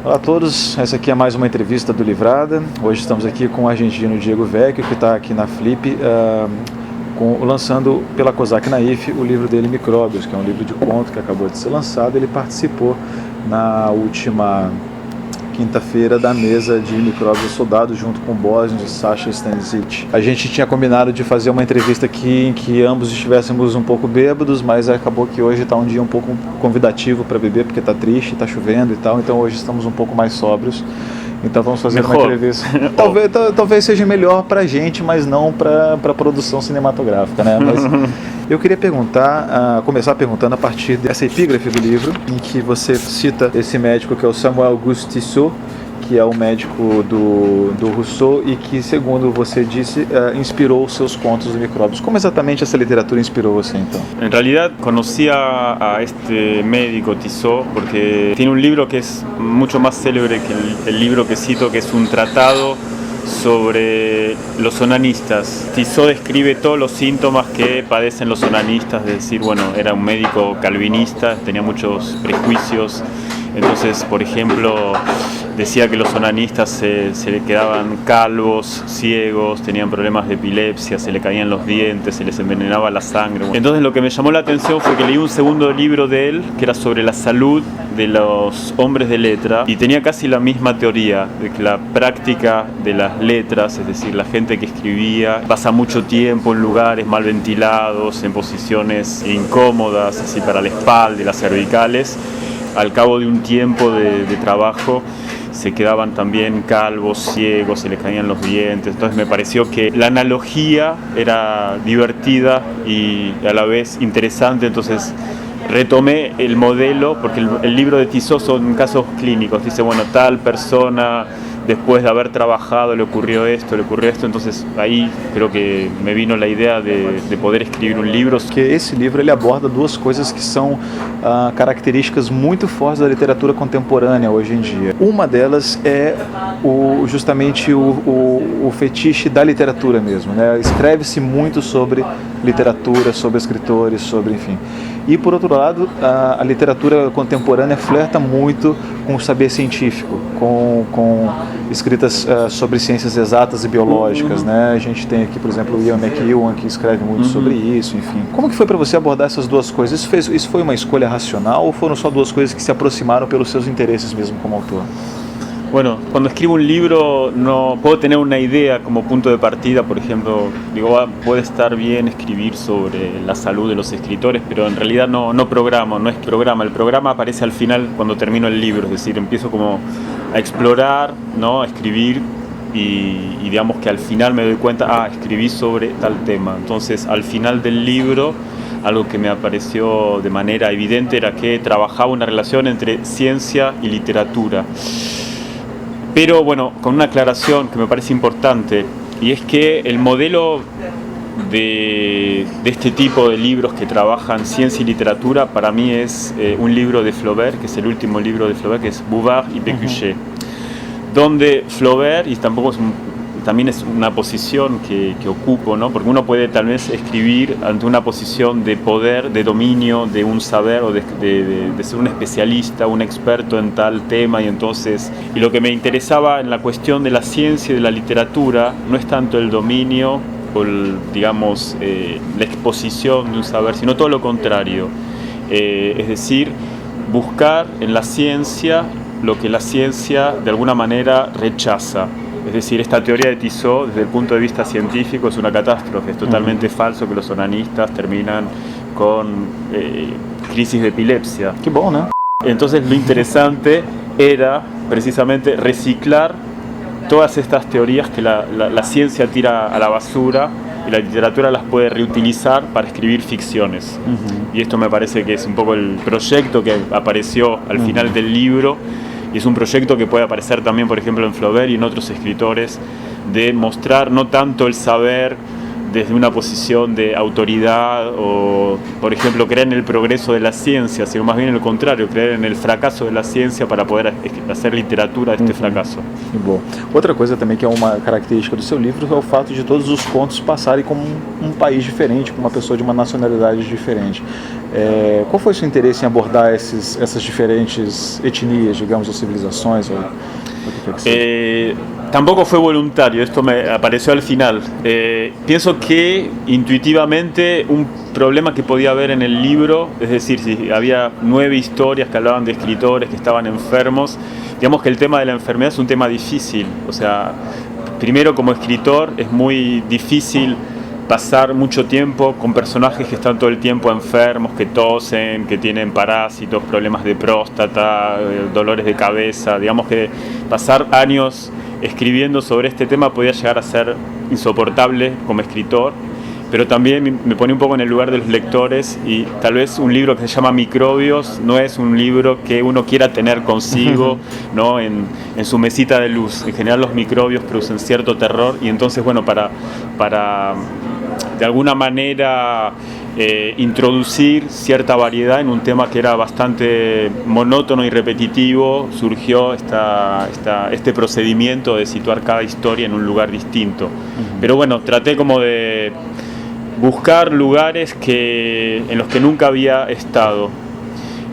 Olá a todos, essa aqui é mais uma entrevista do Livrada. Hoje estamos aqui com o argentino Diego Vecchio, que está aqui na Flip, lançando pela Cosac Naif o livro dele Micróbios, que é um livro de conto que acabou de ser lançado. Ele participou na última quinta-feira da mesa de Micróbios Soldado junto com o Bosnian de Sasha Stanisic. A gente tinha combinado de fazer uma entrevista aqui em que ambos estivéssemos um pouco bêbados, mas acabou que hoje está um dia um pouco convidativo para beber porque está triste, está chovendo e tal, então hoje estamos um pouco mais sóbrios. Então vamos fazer uma entrevista. Talvez seja melhor para a gente, mas não para a produção cinematográfica, né? Mas eu queria começar perguntando a partir dessa epígrafe do livro, em que você cita esse médico que é o Samuel Auguste Tissot, que é o médico do Rousseau e que, segundo você disse, inspirou os seus contos de Micróbios. Como exatamente essa literatura inspirou você, então? En realidad conocí a este médico Tissot porque tiene un libro que es mucho más célebre que el libro que cito, que es un tratado sobre los onanistas. Tissot describe todos los síntomas que padecen los onanistas, es decir, bueno, era un médico calvinista, tenía muchos prejuicios. Entonces, por ejemplo, decía que los onanistas se le quedaban calvos, ciegos, tenían problemas de epilepsia, se le caían los dientes, se les envenenaba la sangre. Entonces lo que me llamó la atención fue que leí un segundo libro de él, que era sobre la salud de los hombres de letra, y tenía casi la misma teoría, de que la práctica de las letras, es decir, la gente que escribía, pasa mucho tiempo en lugares mal ventilados, en posiciones incómodas, así para la espalda y las cervicales. Al cabo de un tiempo de trabajo se quedaban también calvos, ciegos, se les caían los dientes. Entonces me pareció que la analogía era divertida y a la vez interesante. Entonces retomé el modelo, porque el libro de Tissot son casos clínicos. Dice, bueno, tal persona después de haber trabajado le ocurrió esto, entonces ahí creo que me vino la idea de poder escribir un libro. Que esse livro ele aborda duas coisas que são características muito fortes da literatura contemporânea hoje em dia. Uma delas é justamente o fetiche da literatura mesmo, né? Escreve-se muito sobre literatura, sobre escritores, sobre enfim. E por outro lado, a literatura contemporânea flerta muito com o saber científico, com escritas sobre ciências exatas e biológicas, né? A gente tem aqui, por exemplo, o Ian McEwan, que escreve muito sobre isso, enfim. Como que foi para você abordar essas duas coisas? Isso foi uma escolha racional ou foram só duas coisas que se aproximaram pelos seus interesses mesmo como autor? Bueno, cuando escribo un libro no puedo tener una idea como punto de partida, por ejemplo, digo, puede estar bien escribir sobre la salud de los escritores, pero en realidad no programo, no es programa, el programa aparece al final cuando termino el libro, es decir, empiezo como a explorar, ¿no? A escribir y digamos que al final me doy cuenta, escribí sobre tal tema. Entonces al final del libro algo que me apareció de manera evidente era que trabajaba una relación entre ciencia y literatura. Pero bueno, con una aclaración que me parece importante, y es que el modelo de este tipo de libros que trabajan ciencia y literatura para mí es un libro de Flaubert, que es el último libro de Flaubert, que es Bouvard y Pécuchet, donde Flaubert, y también es una posición que ocupo, ¿no? Porque uno puede tal vez escribir ante una posición de poder, de dominio, de un saber o de ser un especialista, un experto en tal tema, y lo que me interesaba en la cuestión de la ciencia y de la literatura no es tanto el dominio o la exposición de un saber, sino todo lo contrario, es decir, buscar en la ciencia lo que la ciencia de alguna manera rechaza. Es decir, esta teoría de Tissot, desde el punto de vista científico, es una catástrofe. Es totalmente falso que los onanistas terminan con crisis de epilepsia. Qué bom, ¿no? Entonces lo interesante era precisamente reciclar todas estas teorías que la ciencia tira a la basura y la literatura las puede reutilizar para escribir ficciones. Y esto me parece que es un poco el proyecto que apareció al final del libro. Y es un proyecto que puede aparecer también, por ejemplo, en Flaubert y en otros escritores, de mostrar no tanto el saber desde una posición de autoridad o, por ejemplo, creer en el progreso de la ciencia, sino más bien el contrario, creer en el fracaso de la ciencia para poder hacer literatura de este fracaso. Bom, outra coisa também que é uma característica do seu livro é o fato de todos os contos passarem como um país diferente, com uma pessoa de uma nacionalidade diferente. Qual foi o seu interesse em abordar essas diferentes etnias, digamos, ou civilizações? Tampoco fue voluntario, esto me apareció al final. Pienso que intuitivamente un problema que podía haber en el libro, es decir, si había 9 historias que hablaban de escritores que estaban enfermos, digamos que el tema de la enfermedad es un tema difícil. O sea, primero como escritor es muy difícil pasar mucho tiempo con personajes que están todo el tiempo enfermos, que tosen, que tienen parásitos, problemas de próstata, dolores de cabeza. Digamos que pasar años escribiendo sobre este tema podía llegar a ser insoportable como escritor, pero también me pone un poco en el lugar de los lectores y tal vez un libro que se llama Microbios no es un libro que uno quiera tener consigo, ¿no? en su mesita de luz. En general los microbios producen cierto terror y entonces, bueno, para de alguna manera introducir cierta variedad en un tema que era bastante monótono y repetitivo, surgió este procedimiento de situar cada historia en un lugar distinto. Pero bueno, traté como de buscar lugares en los que nunca había estado.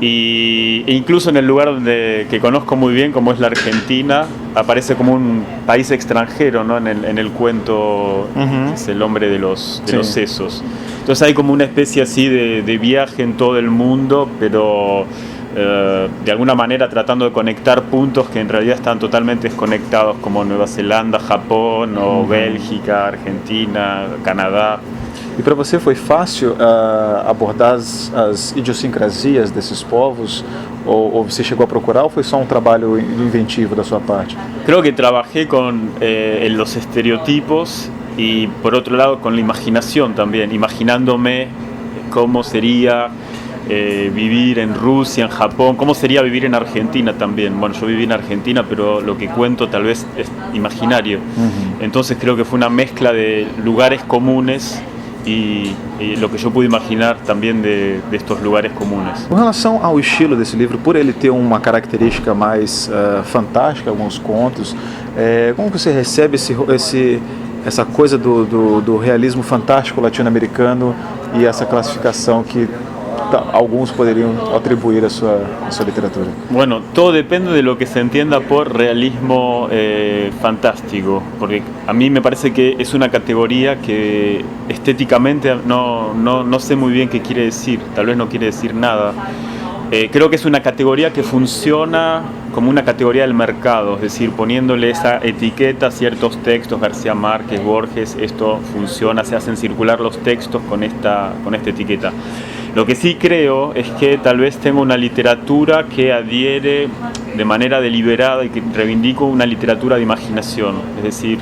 E incluso en el lugar que conozco muy bien, como es la Argentina, aparece como un país extranjero, ¿no? en el cuento, que es el hombre de los sesos. Entonces hay como una especie así de viaje en todo el mundo, pero de alguna manera tratando de conectar puntos que en realidad están totalmente desconectados, como Nueva Zelanda, Japón, o Bélgica, Argentina, Canadá. E para você foi fácil abordar as idiosincrasias desses povos? Ou você chegou a procurar, ou foi só um trabalho inventivo da sua parte? Creo que trabajé con los estereotipos y por otro lado con la imaginación también, imaginándome cómo sería vivir en Rusia, en Japón, cómo sería vivir en Argentina también. Bueno, yo viví en Argentina, pero lo que cuento tal vez es imaginario. Entonces creo que fue una mezcla de lugares comunes e lo que eu pude imaginar também de estes lugares comuns. Com relação ao estilo desse livro, por ele ter uma característica mais fantástica, alguns contos, como você recebe essa coisa do realismo fantástico latino-americano e essa classificação que algunos podrían atribuir a su literatura? Bueno, todo depende de lo que se entienda por realismo fantástico, porque a mí me parece que es una categoría que estéticamente no sé muy bien qué quiere decir, tal vez no quiere decir nada. Creo que es una categoría que funciona como una categoría del mercado, es decir, poniéndole esa etiqueta a ciertos textos, García Márquez, Borges, esto funciona, se hacen circular los textos con esta etiqueta. Lo que sí creo es que tal vez tengo una literatura que adhiere de manera deliberada y que reivindico una literatura de imaginación, es decir,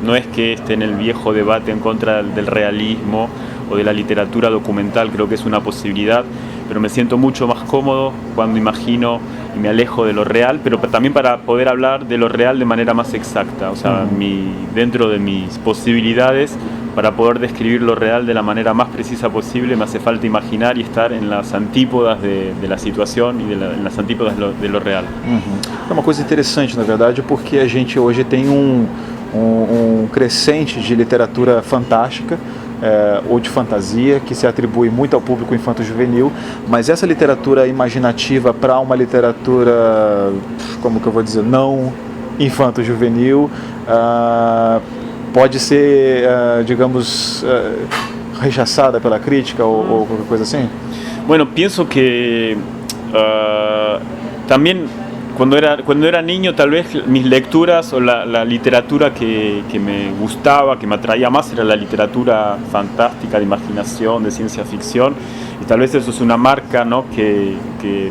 no es que esté en el viejo debate en contra del realismo o de la literatura documental, creo que es una posibilidad, pero me siento mucho más cómodo cuando imagino y me alejo de lo real, pero también para poder hablar de lo real de manera más exacta, o sea, dentro de mis posibilidades, para poder describir lo real de la manera más precisa posible, me hace falta imaginar y estar en las antípodas de la situación y en las antípodas de lo real. É uma coisa interessante, na verdade, porque a gente hoje tem um crescente de literatura fantástica, ou de fantasia, que se atribui muito ao público infanto-juvenil, mas essa literatura imaginativa para uma literatura, como que eu vou dizer, não infanto-juvenil, pode ser, digamos, rechaçada pela crítica ou qualquer coisa assim? Bueno, pienso que también cuando era niño, tal vez mis lecturas o la literatura que me gustaba, que me atraía más, era la literatura fantástica, de imaginación, de ciencia ficción, y tal vez eso es una marca, ¿no?, que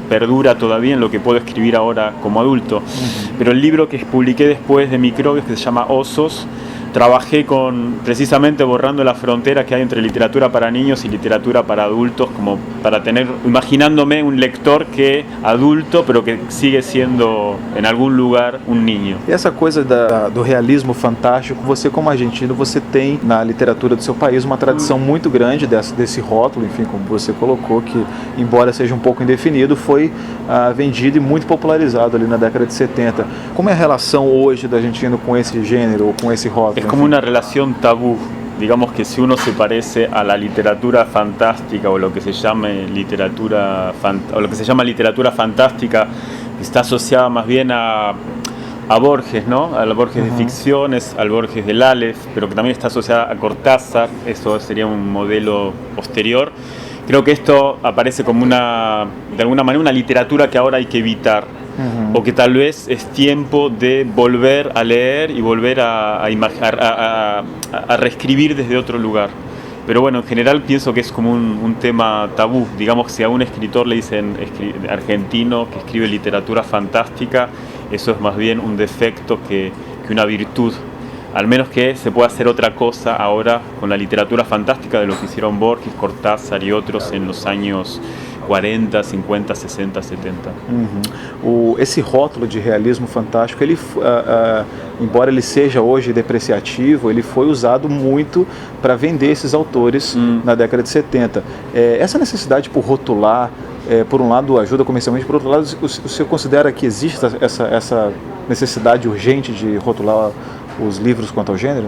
perdura todavía en lo que puedo escribir ahora como adulto. Pero el libro que publiqué después de Microbios, que se llama Osos, trabajé precisamente borrando la frontera que hay entre literatura para niños y literatura para adultos, como para imaginándome un lector adulto, pero que sigue siendo en algún lugar un niño. E essa coisa do realismo fantástico, você como argentino, você tem na literatura do seu país uma tradição muito grande desse rótulo, enfim, como você colocou, que embora seja um pouco indefinido, foi vendido e muito popularizado ali na década de 70. Como é a relação hoje do argentino com esse gênero ou com esse rótulo? Es como una relación tabú. Digamos que si uno se parece a la literatura fantástica o lo que se llama literatura fantástica, que está asociada más bien a Borges, ¿no? Al Borges de ficciones, al Borges del Aleph, pero que también está asociada a Cortázar. Eso sería un modelo posterior. Creo que esto aparece como de alguna manera una literatura que ahora hay que evitar. O que tal vez es tiempo de volver a leer y volver a reescribir desde otro lugar. Pero bueno, en general pienso que es como un tema tabú. Digamos que si a un escritor le dicen argentino que escribe literatura fantástica, eso es más bien un defecto que una virtud. Al menos que se pueda hacer otra cosa ahora con la literatura fantástica de lo que hicieron Borges, Cortázar y otros en los años 40, 50, 60, 70. Esse rótulo de realismo fantástico, ele, embora ele seja hoje depreciativo, ele foi usado muito para vender esses autores na década de 70. Essa necessidade por rotular, por um lado ajuda comercialmente, por outro lado, o senhor considera que existe essa necessidade urgente de rotular os livros quanto ao gênero?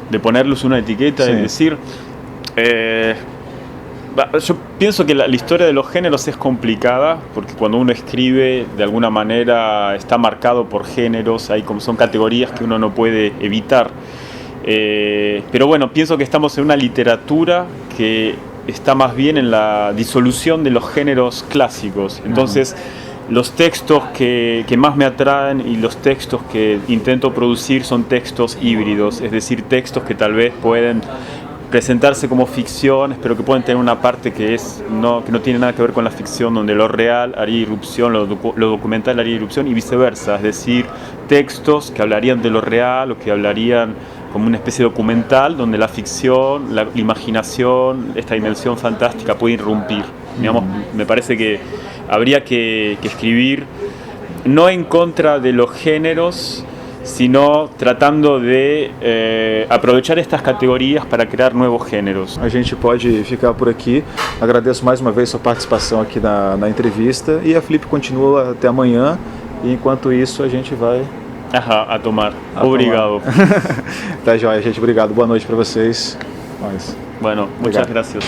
De ponerlos una etiqueta, sí. Es decir... yo pienso que la historia de los géneros es complicada porque cuando uno escribe de alguna manera está marcado por géneros, son categorías que uno no puede evitar. Pero bueno, pienso que estamos en una literatura que está más bien en la disolución de los géneros clásicos. Entonces, los textos que más me atraen y los textos que intento producir son textos híbridos, es decir, textos que tal vez pueden presentarse como ficciones, pero que pueden tener una parte que no tiene nada que ver con la ficción, donde lo real haría irrupción, lo documental haría irrupción y viceversa, es decir, textos que hablarían de lo real o que hablarían como una especie de documental, donde la ficción, la imaginación, esta dimensión fantástica puede irrumpir. Digamos, me parece que habría que escribir no en contra de los géneros, sino tratando de aprovechar estas categorias para crear nuevos géneros. A gente pode ficar por aqui. Agradeço mais uma vez sua participação aqui na entrevista e a Flip continua até amanhã. E enquanto isso a gente vai a tomar. Obrigado. Tá joia, gente. Obrigado. Boa noite para vocês. Bueno, muchas gracias.